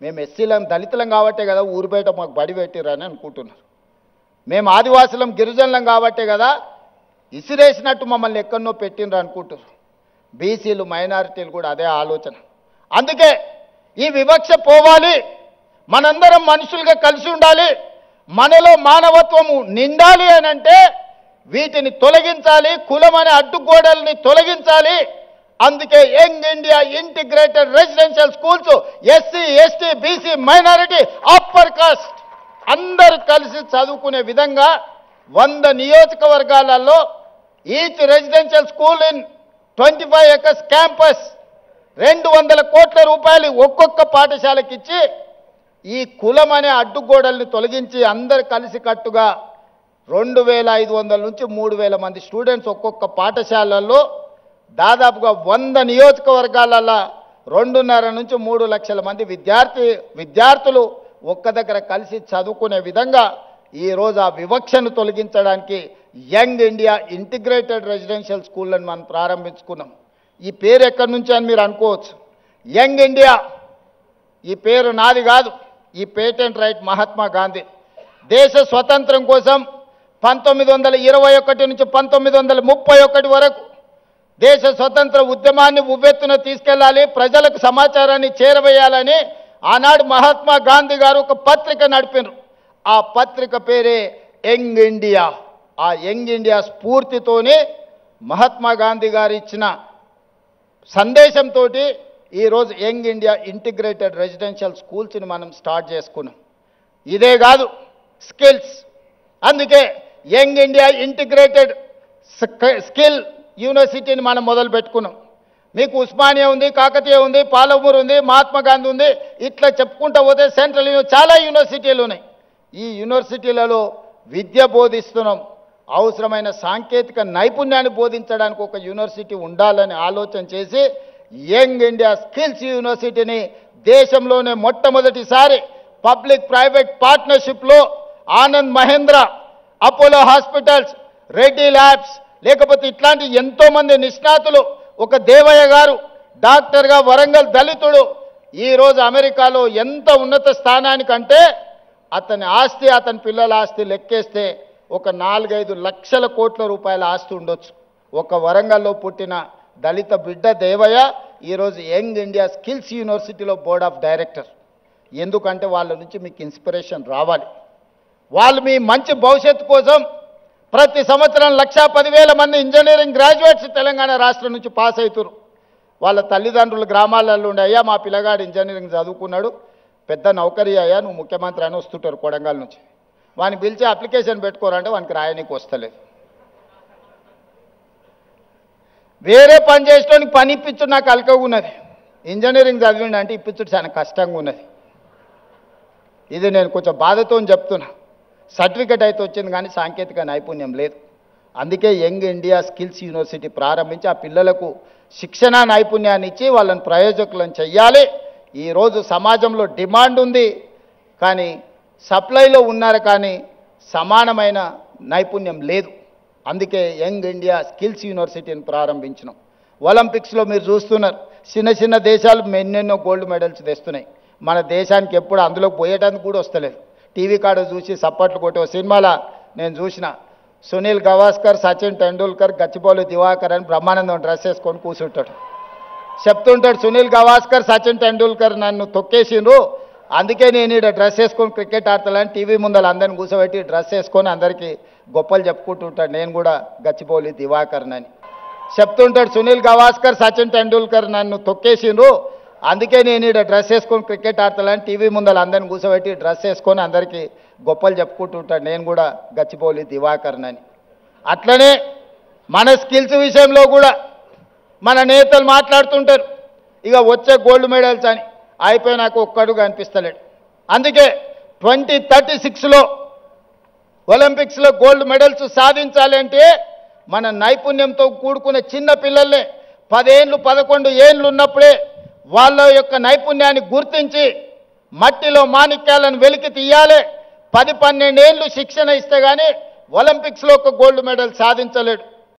మేము ఎస్సీలం దళితులం కాబట్టే కదా ఊరు బయట మాకు బడి పెట్టిరని అనుకుంటున్నారు. మేము ఆదివాసులం గిరిజనులం కాబట్టే కదా ఇసిరేసినట్టు మమ్మల్ని ఎక్కడనో పెట్టినరు అనుకుంటున్నారు. బీసీలు మైనారిటీలు కూడా అదే ఆలోచన. అందుకే ఈ వివక్ష పోవాలి, మనందరం మనుషులుగా కలిసి ఉండాలి, మనలో మానవత్వము నిండాలి అని అంటే వీటిని తొలగించాలి, కులం అనే అడ్డుగోడల్ని తొలగించాలి. అందుకే young India integrated residential schools SC ST BC minority upper caste అందరూ కలిసి చదువుకునే విధంగా 100 నియోజకవర్గాలలో each residential school in 25 acres campus 200 కోట్ల రూపాయలు ఒక్కొక్క పాఠశాలకి ఇచ్చి ఈ కులం అనే అడ్డుగోడల్ని తొలగించి అందరు కలిసి కట్టుగా 2500 నుంచి 3000 మంది స్టూడెంట్స్ ఒక్కొక్క పాఠశాలల్లో దాదాపుగా 100 నియోజకవర్గాలలో 2.5 నుంచి 3 లక్షల మంది విద్యార్థులు ఒక్క దగ్గర కలిసి చదువుకునే విధంగా ఈరోజు ఆ వివక్షను తొలగించడానికి యంగ్ ఇండియా ఇంటిగ్రేటెడ్ రెసిడెన్షియల్ స్కూళ్ళని మనం ప్రారంభించుకున్నాం. ఈ పేరు ఎక్కడి నుంచి అని మీరు అనుకోవచ్చు. యంగ్ ఇండియా ఈ పేరు నాది కాదు, ఈ పేటెంట్ రైట్ మహాత్మా గాంధీ. దేశ స్వతంత్రం కోసం 1921 నుంచి 1931 వరకు దేశ స్వతంత్ర ఉద్యమాన్ని ఉవ్వెత్తున తీసుకెళ్లాలి, ప్రజలకు సమాచారాన్ని చేరవేయాలని ఆనాడు మహాత్మా గాంధీ గారు ఒక పత్రిక నడిపారు. ఆ పత్రిక పేరే యంగ్ ఇండియా. ఆ యంగ్ ఇండియా స్ఫూర్తితోనే మహాత్మా గాంధీ గారు ఇచ్చిన సందేశంతో ఈరోజు యంగ్ ఇండియా ఇంటిగ్రేటెడ్ రెసిడెన్షియల్ స్కూల్స్ని మనం స్టార్ట్ చేసుకున్నాం. ఇదే కాదు, స్కిల్స్. అందుకే యంగ్ ఇండియా ఇంటిగ్రేటెడ్ స్కిల్ యూనివర్సిటీని మనం మొదలు పెట్టుకున్నాం. మీకు ఉస్మానియా ఉంది, కాకతీయ ఉంది, పాలమూరు ఉంది, మహాత్మా గాంధీ ఉంది, ఇట్లా చెప్పుకుంటూ పోతే సెంట్రల్ చాలా యూనివర్సిటీలు ఉన్నాయి. ఈ యూనివర్సిటీలలో విద్య బోధిస్తున్నాం. అవసరమైన సాంకేతిక నైపుణ్యాన్ని బోధించడానికి ఒక యూనివర్సిటీ ఉండాలని ఆలోచన చేసి యంగ్ ఇండియా స్కిల్స్ యూనివర్సిటీని దేశంలోనే మొట్టమొదటిసారి పబ్లిక్ ప్రైవేట్ పార్ట్నర్షిప్లో Anand Mahindra, Apollo hospitals, Reddy labs, లేకపోతే ఇట్లాంటి ఎంతోమంది నిష్ణాతులు, ఒక దేవయ్య గారు డాక్టర్గా వరంగల్ దళితుడు ఈరోజు అమెరికాలో ఎంత ఉన్నత స్థానానికంటే అతని ఆస్తి, అతని పిల్లల ఆస్తి లెక్కేస్తే ఒక 4-5 లక్షల కోట్ల రూపాయల ఆస్తి ఉండొచ్చు. ఒక వరంగల్లో పుట్టిన దళిత బిడ్డ దేవయ్య ఈరోజు యంగ్ ఇండియా స్కిల్స్ యూనివర్సిటీలో బోర్డ్ ఆఫ్ డైరెక్టర్. ఎందుకంటే వాళ్ళ నుంచి మీకు ఇన్స్పిరేషన్ రావాలి. వాళ్ళు మీ మంచి భవిష్యత్తు కోసం ప్రతి సంవత్సరం 1,10,000 మంది ఇంజనీరింగ్ గ్రాడ్యుయేట్స్ తెలంగాణ రాష్ట్రం నుంచి పాస్ అవుతారు. వాళ్ళ తల్లిదండ్రులు గ్రామాలలో ఉండే, అయ్యా మా పిల్లగాడు ఇంజనీరింగ్ చదువుకున్నాడు, పెద్ద నౌకరీ అయ్యా, నువ్వు ముఖ్యమంత్రి అని వస్తుంటారు కొడంగల్ నుంచి. వాడిని పిలిచి అప్లికేషన్ పెట్టుకోరంటే వానికి రాయడానికి వస్తలేదు. వేరే పని చేసేటోనికి పని ఇప్పించుడు నాకు అలకగా ఉన్నది, ఇంజనీరింగ్ చదివిండి అంటే ఇప్పించుడు చాలా కష్టంగా ఉన్నది. ఇది నేను కొంచెం బాధతో చెప్తున్నా. సర్టిఫికెట్ అయితే వచ్చింది కానీ సాంకేతిక నైపుణ్యం లేదు. అందుకే యంగ్ ఇండియా స్కిల్స్ యూనివర్సిటీ ప్రారంభించి ఆ పిల్లలకు శిక్షణ నైపుణ్యాన్ని ఇచ్చి వాళ్ళని ప్రయోజకులను చెయ్యాలి. ఈరోజు సమాజంలో డిమాండ్ ఉంది కానీ సప్లైలో ఉన్నారు కానీ సమానమైన నైపుణ్యం లేదు. అందుకే యంగ్ ఇండియా స్కిల్స్ యూనివర్సిటీని ప్రారంభించినాం. ఒలింపిక్స్లో మీరు చూస్తున్నారు, చిన్న చిన్న దేశాలు ఎన్నెన్నో గోల్డ్ మెడల్స్ తెస్తున్నాయి. మన దేశానికి ఎప్పుడు అందులోకి పోయేటానికి కూడా వస్తలేదు. టీవీ కాడ చూసి సప్పట్లు కొట్టే సినిమాలో నేను చూసిన సునీల్ గవాస్కర్, సచిన్ టెండూల్కర్, గచ్చిబౌలి దివాకర్ అని బ్రహ్మానందం డ్రెస్ వేసుకొని కూర్చుంటాడు. చెప్తుంటాడు, సునీల్ గవాస్కర్, సచిన్ టెండూల్కర్ నన్ను తొక్కేసిండ్రు, అందుకే నేను ఇక్కడ డ్రెస్ వేసుకొని క్రికెట్ ఆడతానని టీవీ ముందర అందరిని కూర్చోబెట్టి డ్రెస్ వేసుకొని అందరికీ గొప్పలు చెప్పుకుంటుంటాడు. నేను కూడా గచ్చిబౌలి దివాకర్ అని చెప్తుంటాడు. సునీల్ గవాస్కర్, సచిన్ టెండూల్కర్ నన్ను తొక్కేసిండ్రు, అందుకే నేను ఇక్కడ డ్రెస్ వేసుకొని క్రికెట్ ఆడతానని టీవీ ముందర అందరిని కూర్చోబెట్టి డ్రెస్ వేసుకొని అందరికీ గొప్పలు చెప్పుకుంటుంటాడు. నేను కూడా గచ్చిబౌలి దివాకర్ అని. అట్లనే మన స్కిల్స్ విషయంలో కూడా మన నేతలు మాట్లాడుతుంటారు, ఇక వచ్చే గోల్డ్ మెడల్స్ అని, అయిపోయినాక ఒక్కడు కనిపిస్తలేడు. అందుకే 2036లో ఒలింపిక్స్లో గోల్డ్ మెడల్స్ సాధించాలి అంటే మన నైపుణ్యంతో కూడుకునే చిన్న పిల్లల్ని 10 ఏళ్ళు 11 ఏళ్ళు ఉన్నప్పుడే వాళ్ళ యొక్క నైపుణ్యాన్ని గుర్తించి మట్టిలో మాణిక్యాలను వెలికి తీయాలి. 10-12 ఏళ్ళు శిక్షణ ఇస్తే కానీ ఒలింపిక్స్లో ఒక గోల్డ్ మెడల్ సాధించలేడు.